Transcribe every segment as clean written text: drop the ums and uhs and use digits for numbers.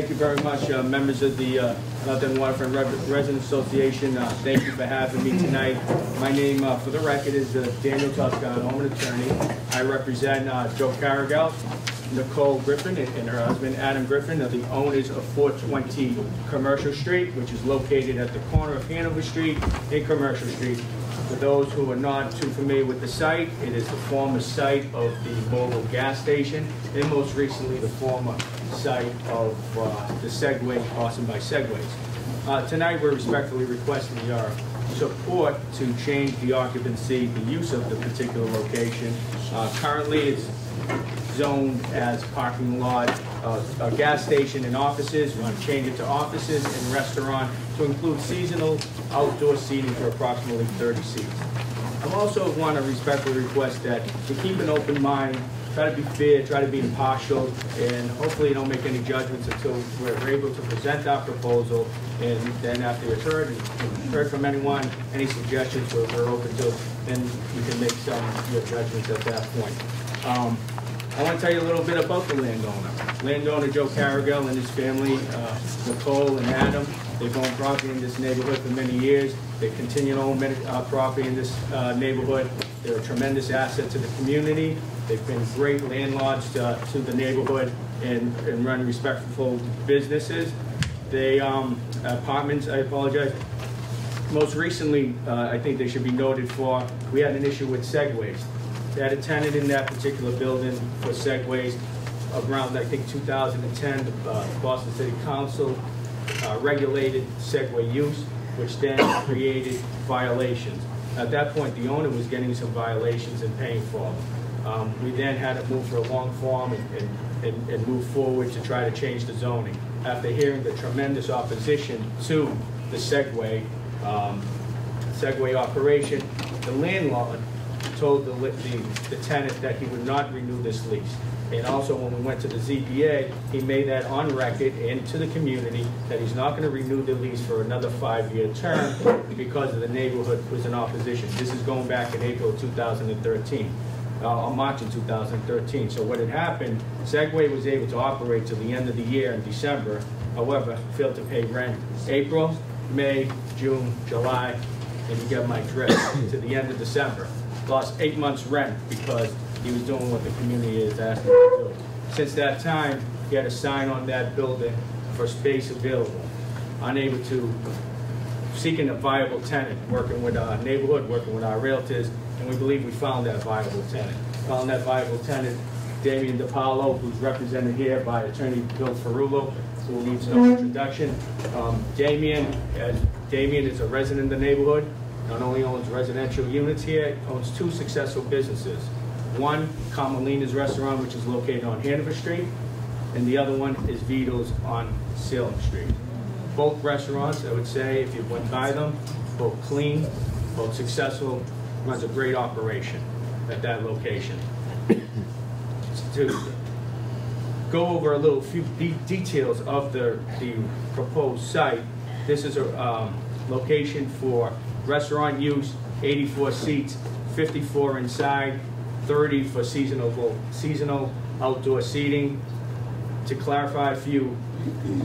Thank you very much, members of the Northern Waterfront Residents Association. Thank you for having me tonight. My name, for the record, is Daniel Toscano. I'm an attorney. I represent Joe Carrigal, Nicole Griffin, and her husband, Adam Griffin, are the owners of 420 Commercial Street, which is located at the corner of Hanover Street and Commercial Street. For those who are not too familiar with the site, it is the former site of the mobile gas station, and most recently the former site of the Segway, Austin by Segways. Tonight we're respectfully requesting your support to change the occupancy, the use of the particular location. Currently it's zoned as parking lot, a gas station and offices. We want to change it to offices and restaurant to include seasonal outdoor seating for approximately 30 seats. I also want to respectfully request that to keep an open mind, try to be fair, try to be impartial, and hopefully don't make any judgments until we're able to present our proposal. And then after you've heard from anyone, any suggestions we're open to, then you can make your judgments at that point. I want to tell you a little bit about the landowner. Landowner Joe Carrigal and his family, Nicole and Adam, they've owned property in this neighborhood for many years. They continue to own property in this neighborhood. They're a tremendous asset to the community. They've been great landlords to the neighborhood and run respectful businesses. They, apartments, I apologize. Most recently, I think they should be noted for, we had an issue with Segways. They had a tenant in that particular building for Segways around, I think, 2010. The Boston City Council regulated Segway use, which then created violations. At that point, the owner was getting some violations and paying for them. We then had to move for a long form and move forward to try to change the zoning. After hearing the tremendous opposition to the Segway operation, the landlord told the tenant that he would not renew this lease. And also when we went to the ZBA, he made that on record and to the community that he's not going to renew the lease for another 5-year term because of the neighborhood was in opposition. This is going back in April of 2013, or March of 2013. So what had happened, Segway was able to operate till the end of the year in December, however, failed to pay rent April, May, June, July, and you get my drift, to the end of December. Lost 8 months rent because he was doing what the community is asking him to do. Since that time, he had a sign on that building for space available. Unable to, seeking a viable tenant, working with our neighborhood, working with our realtors, and we believe we found that viable tenant. Found that viable tenant, Damian DiPaolo, who's represented here by attorney Bill Ferrulo, who needs no introduction. Damian is a resident of the neighborhood. Not only owns residential units here, owns 2 successful businesses. One, Carmelina's Restaurant, which is located on Hanover Street, and the other one is Vito's on Salem Street. Both restaurants, I would say, if you went by them, both clean, both successful, runs a great operation at that location. To go over a few details of the proposed site, this is a location for restaurant use, 84 seats, 54 inside, 30 for seasonal outdoor seating. To clarify a few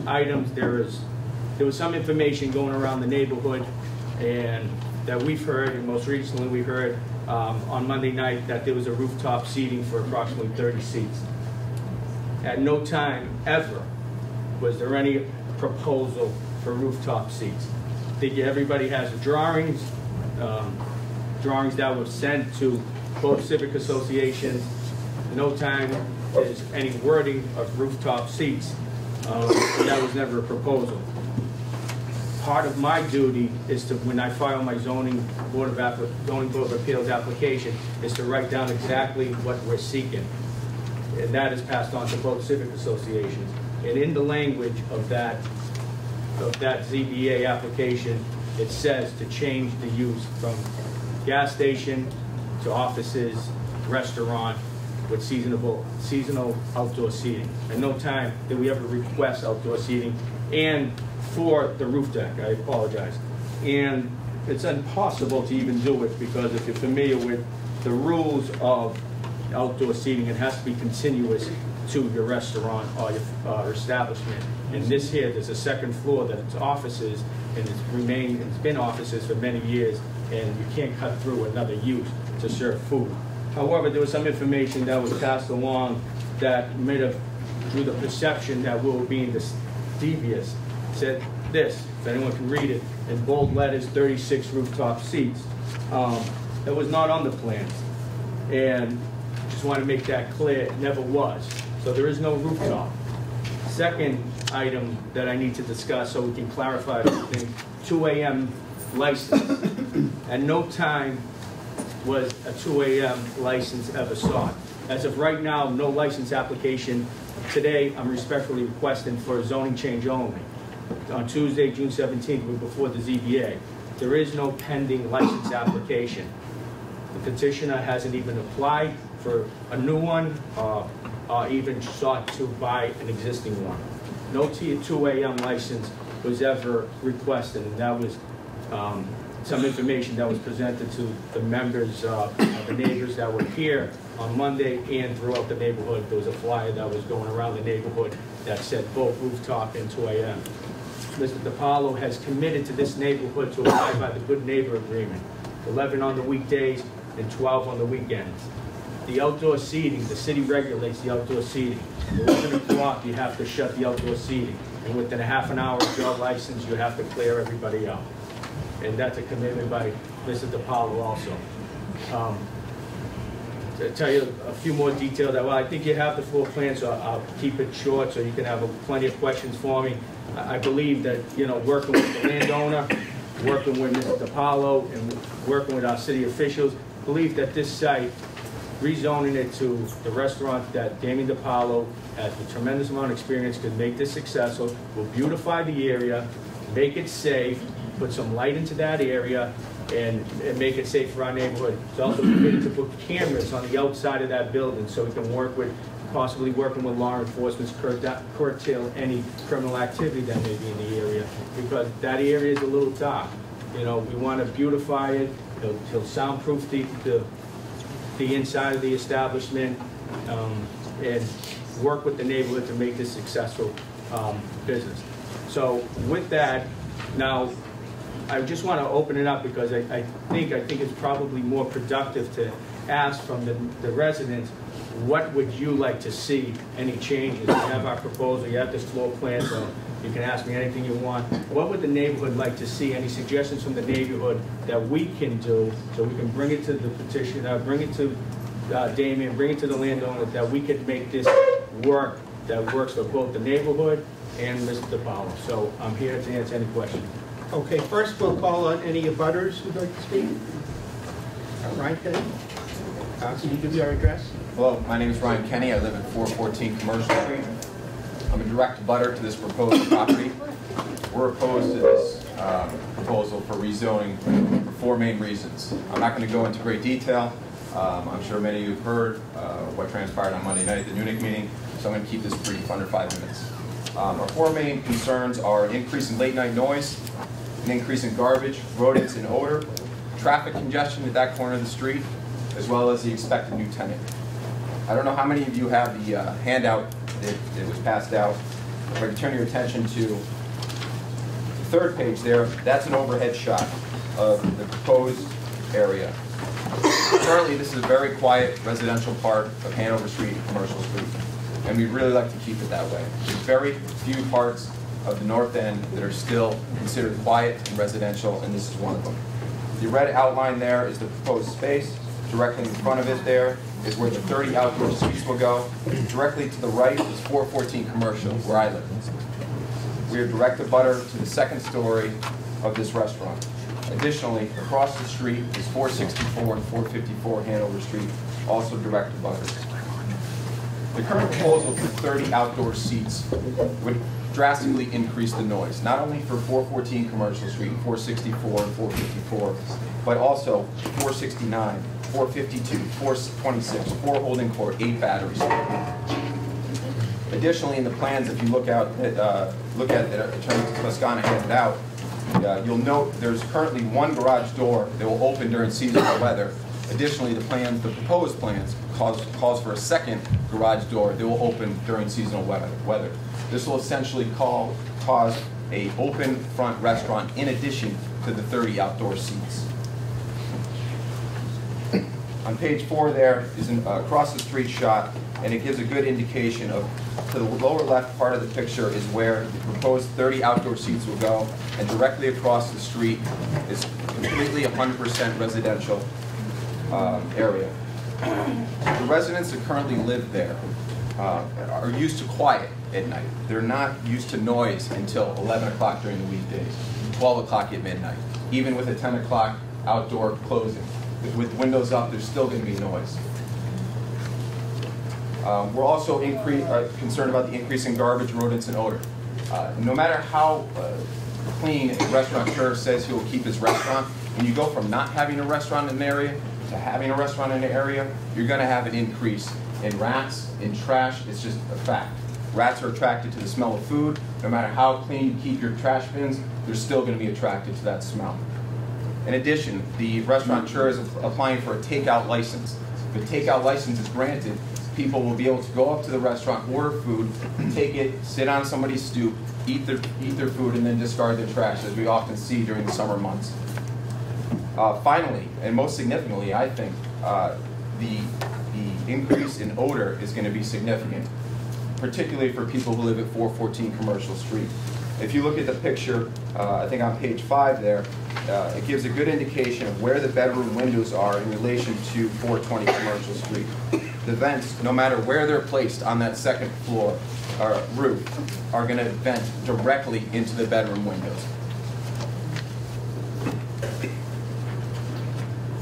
items, there was some information going around the neighborhood and that we've heard, and most recently we heard on Monday night that there was a rooftop seating for approximately 30 seats. At no time ever was there any proposal for rooftop seats. I think everybody has the drawings that were sent to both civic associations. No time is any wording of rooftop seats. That was never a proposal. Part of my duty is to, when I file my zoning board of appeals application, is to write down exactly what we're seeking. And that is passed on to both civic associations. And in the language of that ZBA application, it says to change the use from gas station to offices, restaurant, with seasonal outdoor seating. At no time did we ever request outdoor seating, and for the roof deck, I apologize. And it's impossible to even do it because if you're familiar with the rules of outdoor seating. It has to be continuous to your restaurant or your establishment. And this here, there's a second floor that it's offices, and it's been offices for many years, and you can't cut through another use to serve food. However, there was some information that was passed along that made a, through the perception that we were being devious. It said this, if anyone can read it, in bold letters, 36 rooftop seats. That was not on the plans. And just want to make that clear, it never was. So there is no rooftop. Second item that I need to discuss so we can clarify everything, 2 a.m. license. At no time was a 2 a.m. license ever sought. As of right now, no license application. Today, I'm respectfully requesting for a zoning change only. On Tuesday, June 17th, we're before the ZBA. There is no pending license application. The petitioner hasn't even applied for a new one or even sought to buy an existing one. No 2 a.m. license was ever requested, and that was some information that was presented to the members, the neighbors that were here on Monday and throughout the neighborhood. There was a flyer that was going around the neighborhood that said both rooftop and 2 a.m. Mr. DiPaolo has committed to this neighborhood to abide by the Good Neighbor Agreement, 11 on the weekdays and 12 on the weekends. The outdoor seating, the city regulates the outdoor seating. At 11 o'clock, you have to shut the outdoor seating. And within a half an hour of your license, you have to clear everybody out. And that's a commitment by Mr. DiPaolo also. To tell you a few more details, well, I think you have the floor plan, so I'll keep it short so you can have plenty of questions for me. I believe that, you know, working with the landowner, working with Mr. DiPaolo, and working with our city officials, believe that this site, rezoning it to the restaurant that Damien DiPaolo has a tremendous amount of experience, could make this successful, will beautify the area, make it safe, put some light into that area, and make it safe for our neighborhood. It's also committed to put cameras on the outside of that building so we can work with, possibly working with law enforcement to curtail any criminal activity that may be in the area, because that area is a little dark. You know, we want to beautify it. He'll soundproof the inside of the establishment, and work with the neighborhood to make this successful business. So with that, now I just want to open it up because I think it's probably more productive to ask from the residents, what would you like to see, any changes? We have our proposal, you have this floor plan, so you can ask me anything you want. What would the neighborhood like to see? Any suggestions from the neighborhood that we can do so we can bring it to the petitioner, bring it to Damien, bring it to the landowner, that we could make this work that works for both the neighborhood and Mr. DiPaolo. So I'm here to answer any questions. Okay, first we'll call on any abutters who'd like to speak. Ryan Kenny, can you give your address? Hello, my name is Ryan Kenny. I live at 414 Commercial Street. I'm a direct abutter to this proposed property. We're opposed to this proposal for rezoning for 4 main reasons. I'm not going to go into great detail. I'm sure many of you have heard what transpired on Monday night at the NEWRA meeting, so I'm going to keep this brief, under 5 minutes. Our 4 main concerns are an increase in late night noise, an increase in garbage, rodents, and odor, traffic congestion at that corner of the street, as well as the expected new tenant. I don't know how many of you have the handout that was passed out. If I could turn your attention to the 3rd page there, that's an overhead shot of the proposed area. Currently, this is a very quiet residential part of Hanover Street and Commercial Street, and we'd really like to keep it that way. There's very few parts of the north end that are still considered quiet and residential, and this is one of them. The red outline there is the proposed space. Directly in front of it there is where the 30 outdoor suites will go. Directly to the right is 414 Commercial, where I live. We are direct abutter to the 2nd story of this restaurant. Additionally, across the street is 464 and 454 Hanover Street, also direct abutters. The current proposal for 30 outdoor seats would drastically increase the noise, not only for 414 Commercial Street, 464 and 454, but also 469, 452, 426, 4 Holding Court, 8 Battery Street. Additionally, in the plans, if you look at Attorney Toscana handed out, you'll note there's currently 1 garage door that will open during seasonal weather Additionally, the proposed plans calls for a second garage door that will open during seasonal weather. This will essentially cause an open front restaurant in addition to the 30 outdoor seats. On page 4 there is an across the street shot, and it gives a good indication of, to the lower left part of the picture is where the proposed 30 outdoor seats will go, and directly across the street is completely 100% residential area. The residents that currently live there are used to quiet at night. They're not used to noise until 11 o'clock during the weekdays, 12 o'clock at midnight. Even with a 10 o'clock outdoor closing, with windows up, there's still going to be noise. We're also concerned about the increase in garbage, rodents, and odor. No matter how clean a restaurateur says he will keep his restaurant, when you go from not having a restaurant in an area to having a restaurant in an area, you're going to have an increase in rats, in trash. It's just a fact. Rats are attracted to the smell of food. No matter how clean you keep your trash bins, they're still going to be attracted to that smell. In addition, the restaurateur is applying for a takeout license. If a takeout license is granted, people will be able to go up to the restaurant, order food, take it, sit on somebody's stoop, eat their food, and then discard their trash, as we often see during the summer months. Finally, and most significantly, I think, the increase in odor is going to be significant, particularly for people who live at 414 Commercial Street. If you look at the picture, I think on page 5 there, it gives a good indication of where the bedroom windows are in relation to 420 Commercial Street. The vents, no matter where they're placed on that second floor or roof, are going to vent directly into the bedroom windows.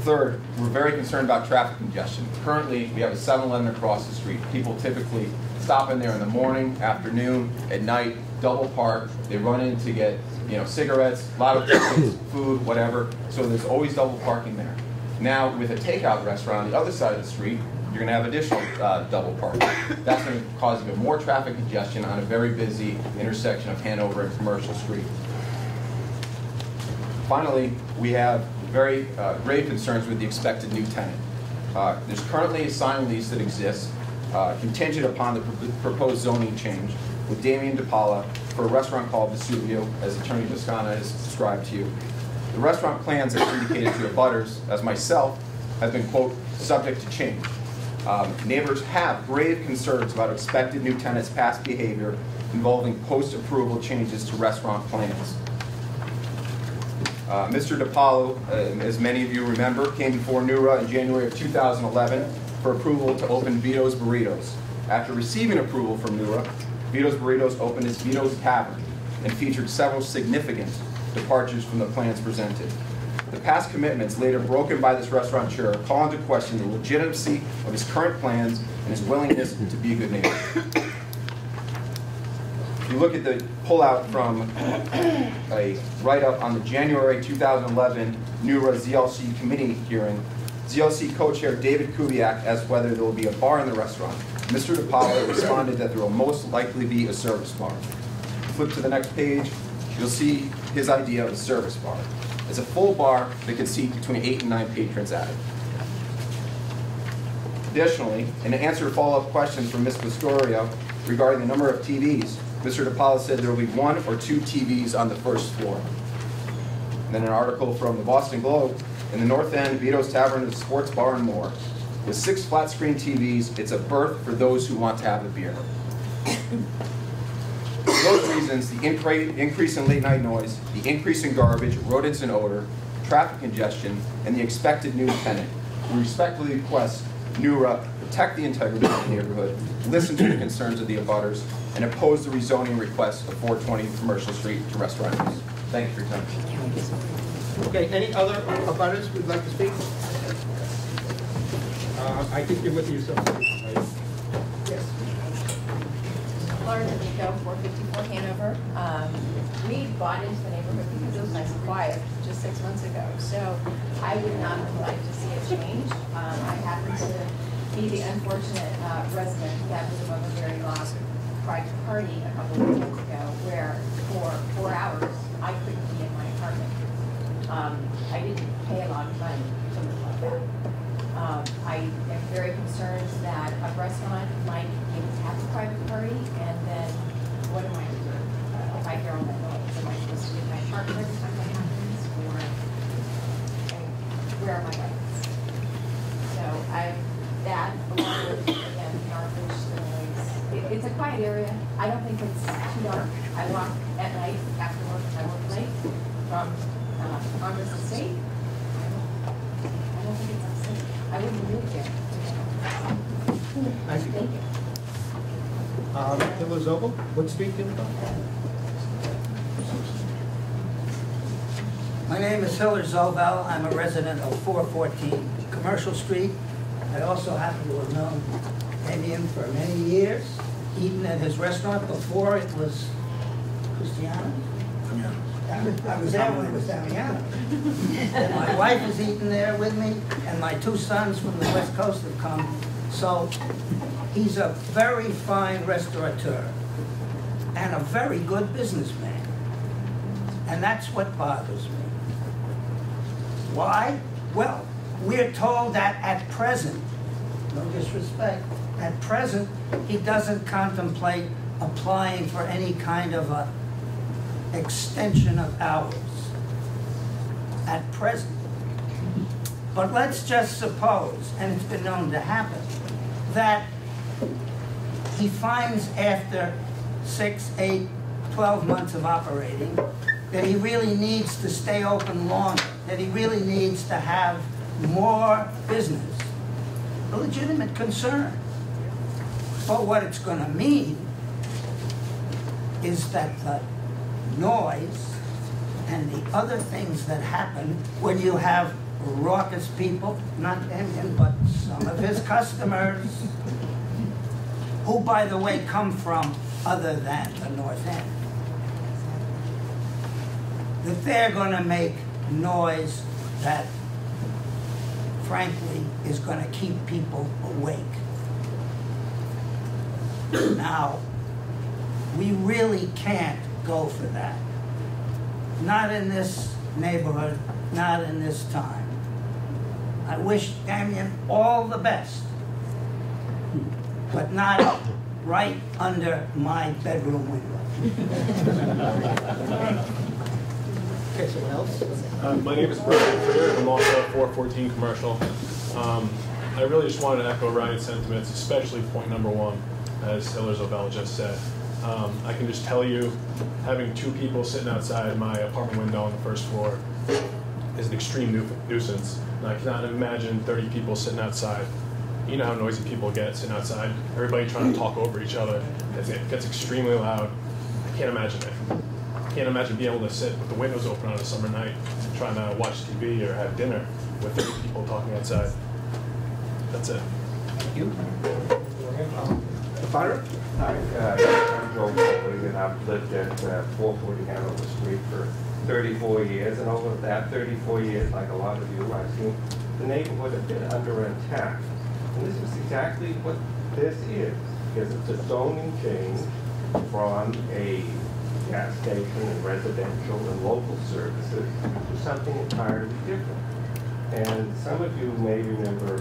Third, we're very concerned about traffic congestion. Currently, we have a 7-Eleven across the street. People typically stop in there in the morning, afternoon, at night, double park. They run in to get, cigarettes, a lot of tickets, food, whatever. So there's always double parking there. Now, with a takeout restaurant on the other side of the street, you're going to have additional double parking. That's going to cause even more traffic congestion on a very busy intersection of Hanover and Commercial Street. Finally, we have very grave concerns with the expected new tenant. There's currently a signed lease that exists, contingent upon the proposed zoning change, with Damien DePaula for a restaurant called Vesuvio, as Attorney Toscana has described to you. The restaurant plans, as indicated to abutters, as myself, have been, quote, subject to change. Neighbors have grave concerns about expected new tenants' past behavior involving post-approval changes to restaurant plans. Mr. DePaulo, as many of you remember, came before NEWRA in January of 2011 for approval to open Vito's Burritos. After receiving approval from NEWRA, Vito's Burritos opened its Vito's Tavern and featured several significant departures from the plans presented. The past commitments later broken by this restaurateur call into question the legitimacy of his current plans and his willingness to be a good neighbor. If you look at the pullout from a write-up on the January 2011 NEWRA ZLC committee hearing, ZLC co-chair David Kubiak asked whether there will be a bar in the restaurant. Mr. DePaulo responded that there will most likely be a service bar. Flip to the next page, you'll see his idea of a service bar. It's a full bar that can seat between 8 and 9 patrons at it. Additionally, in an answer to follow-up questions from Ms. Pistorio regarding the number of TVs, Mr. DePaula said there will be 1 or 2 TVs on the first floor. And then an article from the Boston Globe, in the North End, Vito's Tavern is a sports bar and more. With 6 flat-screen TVs, it's a berth for those who want to have a beer. For those reasons, the increase in late-night noise, the increase in garbage, rodents and odor, traffic congestion, and the expected new tenant, we respectfully request NEWRA protect the integrity of the neighborhood, listen to the concerns of the abutters, and oppose the rezoning request of 420 Commercial Street to restaurant use. Thank you for your time. Okay, any other abutters who'd like to speak? I think you're with yourself. Yes. Lauren D'Amico, 454 Hanover. We bought into the neighborhood because it was nice and quiet just 6 months ago. So I would not have liked to see a change. I happen to be the unfortunate resident that was above a very loud pride party a couple of weekends ago where for 4 hours I couldn't be in my apartment. I didn't pay a lot of money, something like that. able to have a private party, and then what am I to do if I hear all that noise? Am I supposed to get my partner every time that happens, or where are my rights? So that along with, again, garbage, the noise. It's a quiet area. I don't think it's too dark. I walk at night after work. I work late from on this estate. I don't think it's unsafe. I wouldn't live there. Thank you. Hiller Zobel, what street do you live on? My name is Hiller Zobel. I'm a resident of 414 Commercial Street. I also happen to have known Damien for many years, eaten at his restaurant before it was Cristiano. I was there when it was Damiano. And my wife has eaten there with me, and my two sons from the West Coast have come. So he's a very fine restaurateur and a very good businessman. And that's what bothers me. Why? Well, we're told that at present, no disrespect, at present, he doesn't contemplate applying for any kind of a extension of hours. At present. But let's just suppose, and it's been known to happen, that he finds after 6, 8, 12 months of operating that he really needs to stay open longer, that he really needs to have more business. A legitimate concern. But what it's going to mean is that the noise and the other things that happen when you have raucous people, not him, but some of his customers, who, by the way, come from other than the North End, that they're going to make noise that, frankly, is going to keep people awake. Now, we really can't go for that. Not in this neighborhood, not in this time. I wish Damien all the best, but not right under my bedroom window. Okay, someone else? My name is Brian Fritter. I'm also 414 Commercial. I really just wanted to echo Ryan's sentiments, especially point number one, as Hiller Zobel just said. I can just tell you, having two people sitting outside my apartment window on the first floor is an extreme nuisance. And I cannot imagine 30 people sitting outside. You know how noisy people get sitting outside. Everybody trying to talk over each other. It gets extremely loud. I can't imagine it. I can't imagine being able to sit with the windows open on a summer night trying to watch TV or have dinner with 30 people talking outside. That's it. Thank you. Fire? Hi, I'm Joe Foley, and I've lived at 440 Hanover Street for 34 years, and over that 34 years, like a lot of you, I've seen the neighborhood a bit under attack. And this is exactly what this is, because it's a zoning change from a gas station and residential and local services to something entirely different. And some of you may remember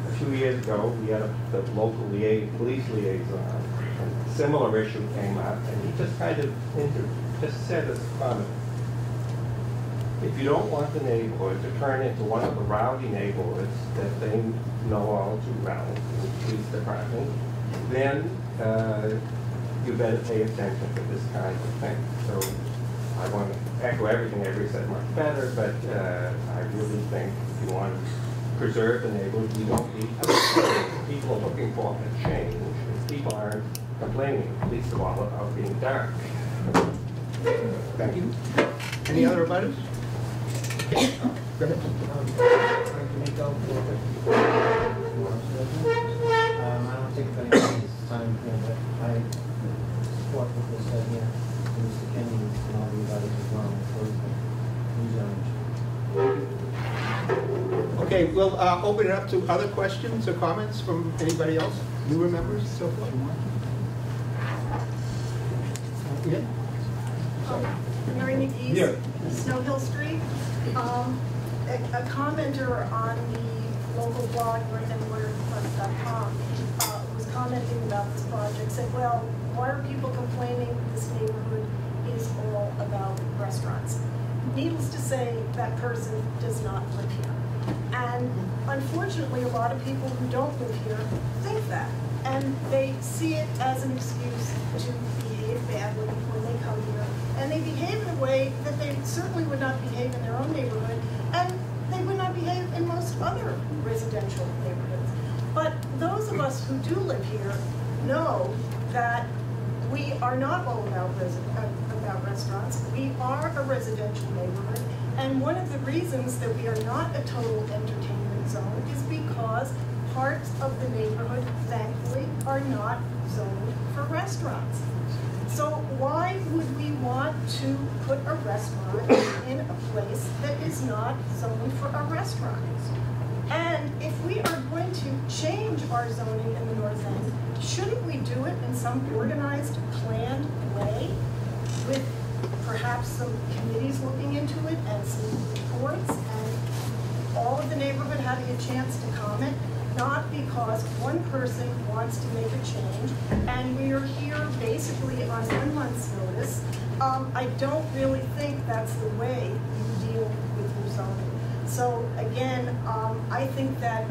a few years ago, we had the local police liaison, and a similar issue came up, and he just kind of just said as a comment, if you don't want the neighborhood to turn into one of the rowdy neighborhoods that they know all too well in the police department, then you better pay attention to this kind of thing. So I want to echo everything Avery said much better, but I really think if you want to preserve the neighborhood, we don't need people are looking for a change. People aren't complaining, least of all, about being dark. Thank you. Any other abutters? Go ahead. I don't think if anybody's time here, but I support what was said here, and Mr. Kenny and all the others as well, Okay, we'll open it up to other questions or comments from anybody else, newer members, so forth. Yeah. Mary McGee, Yeah. Snow Hill Street. A commenter on the local blog, NEWRA.com, was commenting about this project said, well, why are people complaining this neighborhood is all about restaurants? Needless to say, that person does not live here. And unfortunately, a lot of people who don't live here think that. And they see it as an excuse to behave badly when they come here. And they behave in a way that they certainly would not behave in their own neighborhood, and they would not behave in most other residential neighborhoods. But those of us who do live here know that we are not all about restaurants. We are a residential neighborhood, and one of the reasons that we are not a total entertainment zone is because parts of the neighborhood, thankfully, are not zoned for restaurants. So why would we want to put a restaurant in a place that is not zoned for a restaurant? And if we are going to change our zoning in the North End, shouldn't we do it in some organized, planned way with perhaps some committees looking into it and some reports and all of the neighborhood having a chance to comment? Not because one person wants to make a change, and we are here basically on 1 month's notice. I don't really think that's the way you deal with your zoning. So again, I think that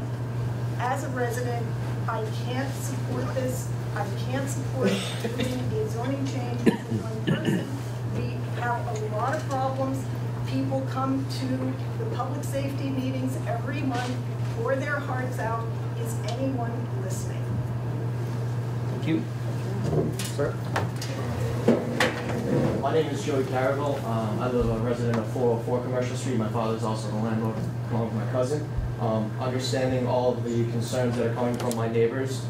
as a resident, I can't support this. I can't support doing a zoning change with one person. We have a lot of problems. People come to the public safety meetings every month, pour their hearts out. Is anyone listening? Thank you. Sir? My name is Joey Carrigal. I live a resident of 404 Commercial Street. My father is also the landlord, along with my cousin. Understanding all of the concerns that are coming from my neighbors,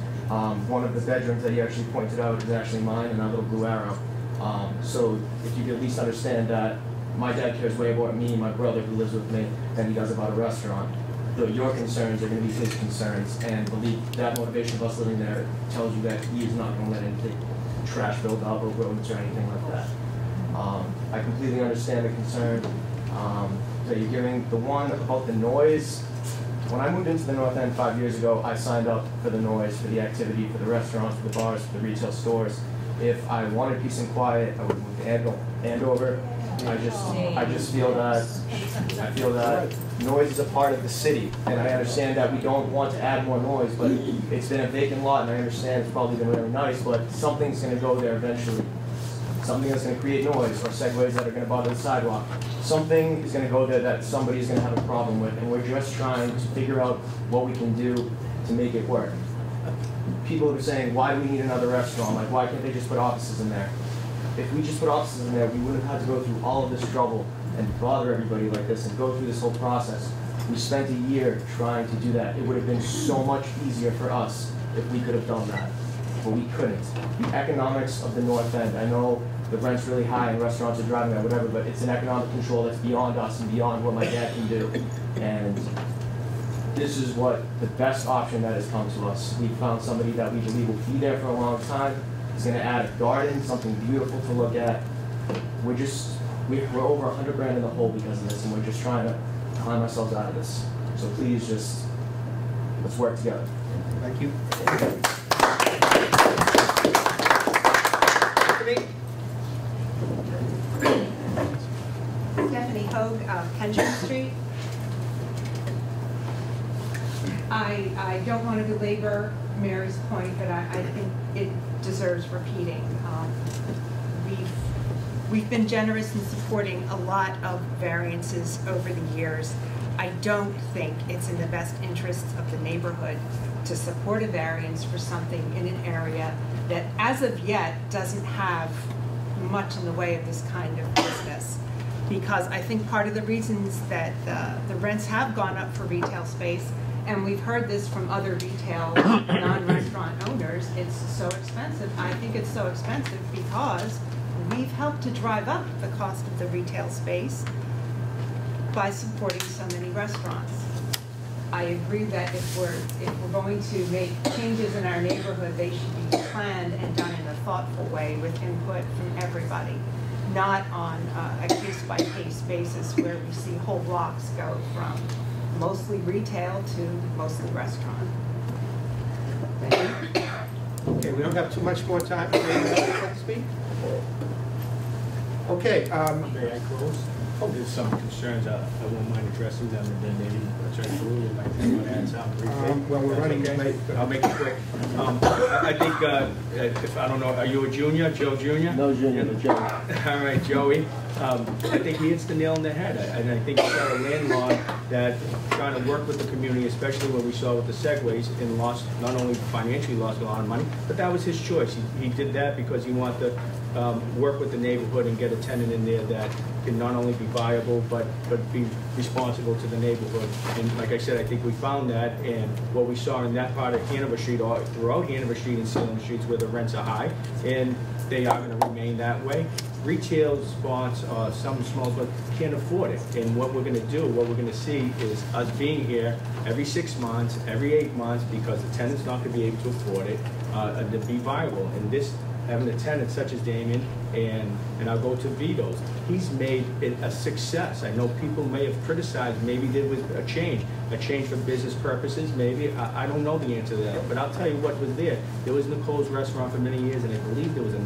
one of the bedrooms that he actually pointed out is actually mine, and that little blue arrow. So if you could at least understand that my dad cares way more about me, my brother who lives with me, than he does about a restaurant. Your concerns are going to be his concerns, and believe that motivation of us living there tells you that he is not going to let anything trash build up or rodents or anything like that. I completely understand the concern that you're giving. The one about the noise, when I moved into the North End 5 years ago, I signed up for the noise, for the activity, for the restaurants, for the bars, for the retail stores. If I wanted peace and quiet, I would move to Andover. I just feel that noise is a part of the city, and I understand that we don't want to add more noise, but it's been a vacant lot, and I understand it's probably been really nice, but something's going to go there eventually. Something that's going to create noise, or segways that are going to bother the sidewalk. Something is going to go there that somebody's going to have a problem with, and we're just trying to figure out what we can do to make it work. People are saying, why do we need another restaurant? Like, why can't they just put offices in there? If we just put offices in there, we wouldn't have had to go through all of this trouble and bother everybody like this and go through this whole process. We spent a year trying to do that. It would have been so much easier for us if we could have done that, but we couldn't. The economics of the North End, I know the rent's really high and restaurants are driving that, whatever, but it's an economic control that's beyond us and beyond what my dad can do. And this is what the best option that has come to us. We found somebody that we believe will be there for a long time. It's going to add a garden, something beautiful to look at. We're over 100 grand in the hole because of this, and we're just trying to climb ourselves out of this. So please let's work together. Thank you. Stephanie Hogue, Kendrick Street. I don't want to belabor Mary's point, but I think it deserves repeating. We've been generous in supporting a lot of variances over the years. I don't think it's in the best interests of the neighborhood to support a variance for something in an area that, as of yet, doesn't have much in the way of this kind of business. Because I think part of the reasons that the rents have gone up for retail space, and we've heard this from other retail non-restaurant owners, it's so expensive. I think it's so expensive because we've helped to drive up the cost of the retail space by supporting so many restaurants. I agree that if we're going to make changes in our neighborhood, they should be planned and done in a thoughtful way with input from everybody, not on a case-by-case basis where we see whole blocks go from mostly retail to mostly restaurant. Thank you. we don't have too much more time. Anybody else like to speak? Okay, May I close? Oh, there's some concerns, I won't mind addressing them, and then maybe Attorney Ferrulli might want to add something briefly. well, we're That's running okay. late. I'll make it quick. I think, if, I don't know, are you a junior, Joe Junior? No junior, but Joe. All right, Joey. I think he hits the nail on the head. And I think he's got a landlord that trying to work with the community, especially what we saw with the segways, and lost, not only financially lost a lot of money, but that was his choice. He did that because he wanted to work with the neighborhood and get a tenant in there that can not only be viable, but be responsible to the neighborhood. And like I said, I think we found that, and what we saw in that part of Hanover Street, or throughout Hanover Street and Salem Streets, where the rents are high, and they are going to remain that way. Retail spots, some small, but can't afford it. And what we're going to do, what we're going to see is us being here every 6 months, every 8 months, because the tenant's not going to be able to afford it, to be viable. And this, having a tenant such as Damien, and I'll go to Vito's, he's made it a success. I know people may have criticized, maybe there was a change for business purposes, maybe. I don't know the answer to that, but I'll tell you what was there. There was Nicole's restaurant for many years, and I believe there was a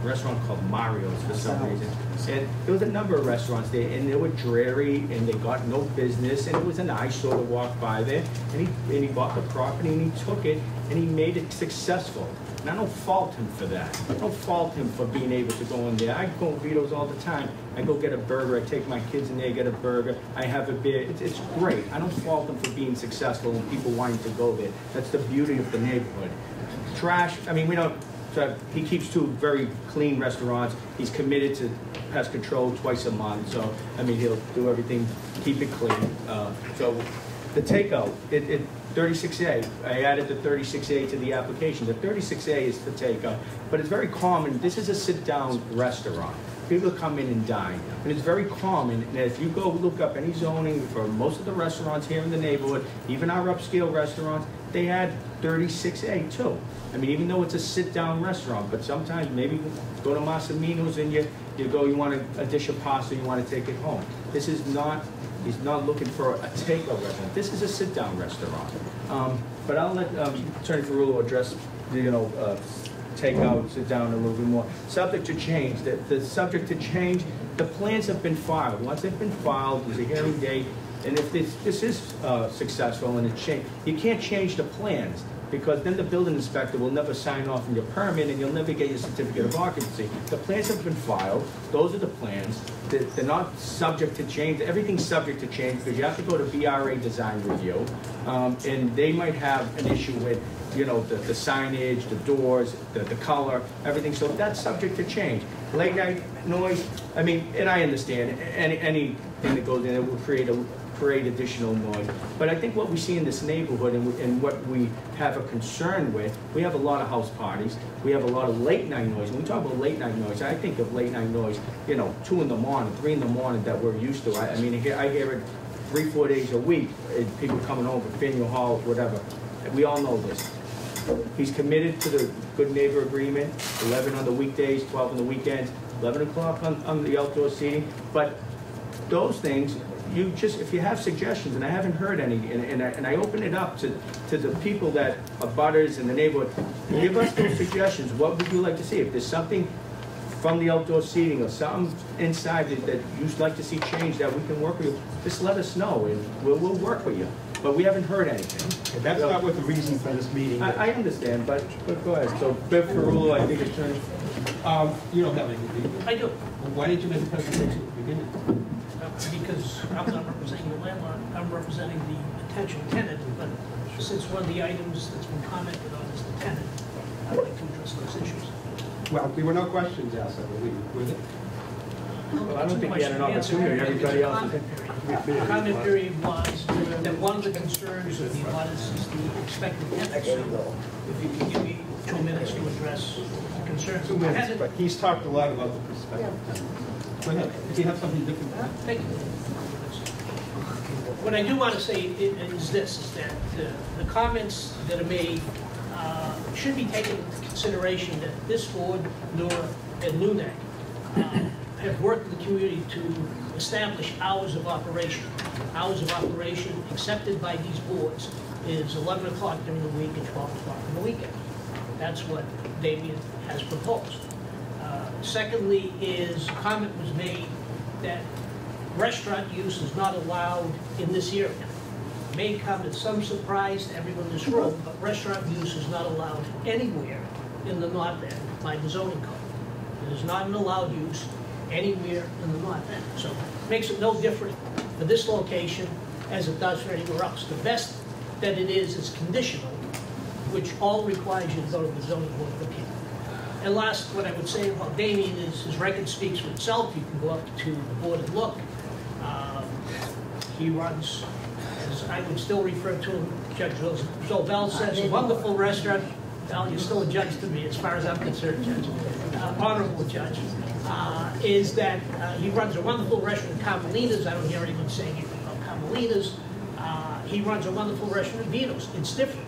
restaurant called Mario's for some reason. And there was a number of restaurants there, and they were dreary, and they got no business, and it was an eyesore to walk by there. And he bought the property, and he took it, and he made it successful. And I don't fault him for that. I don't fault him for being able to go in there. I go to Vito's all the time. I go get a burger. I take my kids in there, get a burger. I have a beer. It's great. I don't fault him for being successful and people wanting to go there. That's the beauty of the neighborhood. Trash, I mean, we don't, he keeps 2 very clean restaurants. He's committed to pest control twice a month. So, I mean, he'll do everything, keep it clean. So the takeout, 36A, I added the 36A to the application. The 36A is for takeout, but it's very common. This is a sit-down restaurant. People come in and dine, and it's very common. And if you go look up any zoning for most of the restaurants here in the neighborhood, even our upscale restaurants, they add 36A too. I mean, even though it's a sit-down restaurant, but sometimes maybe go to Massimino's and you go, you want a dish of pasta, you want to take it home. This is not. He's not looking for a takeout restaurant. This is a sit-down restaurant. But I'll let Attorney Ferrulli address, takeout, sit down a little bit more. Subject to change. The subject to change, the plans have been filed. Once they've been filed, there's a hearing date, and if this is successful and it's changed, you can't change the plans, because then the building inspector will never sign off on your permit and you'll never get your certificate of occupancy. The plans have been filed. Those are the plans. They're not subject to change. Everything's subject to change because you have to go to BRA design review, and they might have an issue with, you know, the signage, the doors, the color, everything. So that's subject to change. Late night noise, I mean, and I understand anything that goes in, it will create additional noise. But I think what we see in this neighborhood and what we have a concern with, we have a lot of house parties. We have a lot of late night noise. When we talk about late night noise, I think of late night noise, you know, 2 in the morning, 3 in the morning that we're used to. I mean, I hear it 3-4 days a week, people coming home from Faneuil Hall, whatever. We all know this. He's committed to the good neighbor agreement, 11 on the weekdays, 12 on the weekends, 11 o'clock on the outdoor seating. But those things, you just, if you have suggestions, and I haven't heard any, and I open it up to the people that are butters in the neighborhood, give us those suggestions. What would you like to see? If there's something from the outdoor seating or something inside that you'd like to see change that we can work with you, just let us know and we'll work with you. But we haven't heard anything. Okay, that's not what the reason for this meeting. I understand, but go ahead. So, Bill Ferrulli, I think Attorney. You don't have anything. I do. Well, why didn't you make a presentation at the beginning? Because I'm not representing the landlord, I'm representing the potential tenant, but since one of the items that's been commented on is the tenant, I'd like to address those issues. Well, there were no questions asked, I believe, were there? Well, I don't think we had an opportunity. Everybody else. The comment period was that one of the concerns of the abutters is the expected tenant. So if you could give me 2 minutes to address the concerns. 2 minutes, but he's talked a lot about the perspective. Go ahead, if you have something different. Thank you. What I do want to say is this, is that the comments that are made should be taken into consideration that this board, NEWRA, and NEWRA have worked with the community to establish hours of operation. Hours of operation accepted by these boards is 11 o'clock during the week and 12 o'clock on the weekend. That's what Damien has proposed. Secondly is, a comment was made that restaurant use is not allowed in this area. May come as some surprise to everyone in this room, but restaurant use is not allowed anywhere in the North End by the zoning code. It is not an allowed use anywhere in the North End. So it makes it no different for this location as it does for anywhere else. The best that it is conditional, which all requires you to go to the zoning board of appeal. And last, what I would say about Damien is his record speaks for itself. You can go up to the board and look. He runs, as I would still refer to him, Judge Zobel says, a wonderful restaurant. Well, you're still a judge to me as far as I'm concerned, Judge. Honorable judge. Is that he runs a wonderful restaurant in Carmelita's. I don't hear anyone saying anything about Carmelita's. He runs a wonderful restaurant in Vito's. It's different.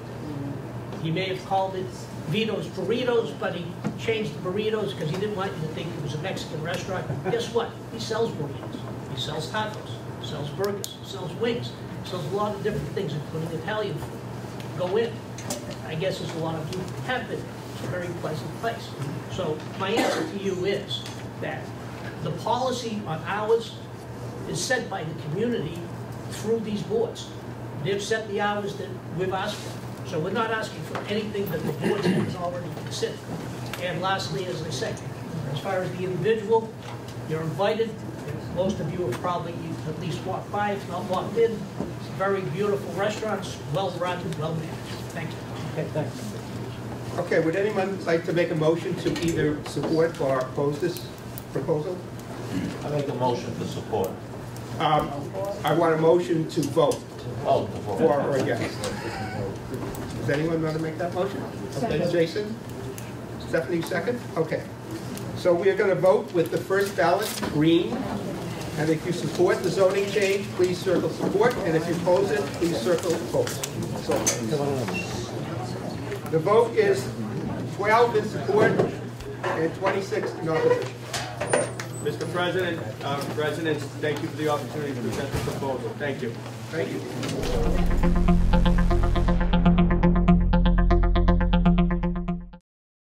He may have called it Vito's Burritos, but he changed the burritos because he didn't want you to think it was a Mexican restaurant. Guess what? He sells burritos. He sells tacos. He sells burgers. He sells wings. He sells a lot of different things, including Italian food. Go in. I guess as a lot of you have been. It's a very pleasant place. So my answer to you is that the policy on hours is set by the community through these boards. They've set the hours that we've asked for. So we're not asking for anything that the board has already considered. And lastly, as I said, as far as the individual, you're invited. Most of you have probably at least walked by, if not walked in. Very beautiful restaurants, well-run, well-managed. Thank you. Okay, thanks. Okay, would anyone like to make a motion to either support or oppose this proposal? I make a motion to support. I want a motion to vote Oh, for or against. Does anyone want to make that motion? Okay, Jason? Stephanie, second? Okay. So we are going to vote with the first ballot, green. And if you support the zoning change, please circle support. And if you oppose it, please circle oppose. So the vote is 12 in support and 26 in opposition. Mr. President, residents, thank you for the opportunity to present the proposal. Thank you. Thank you.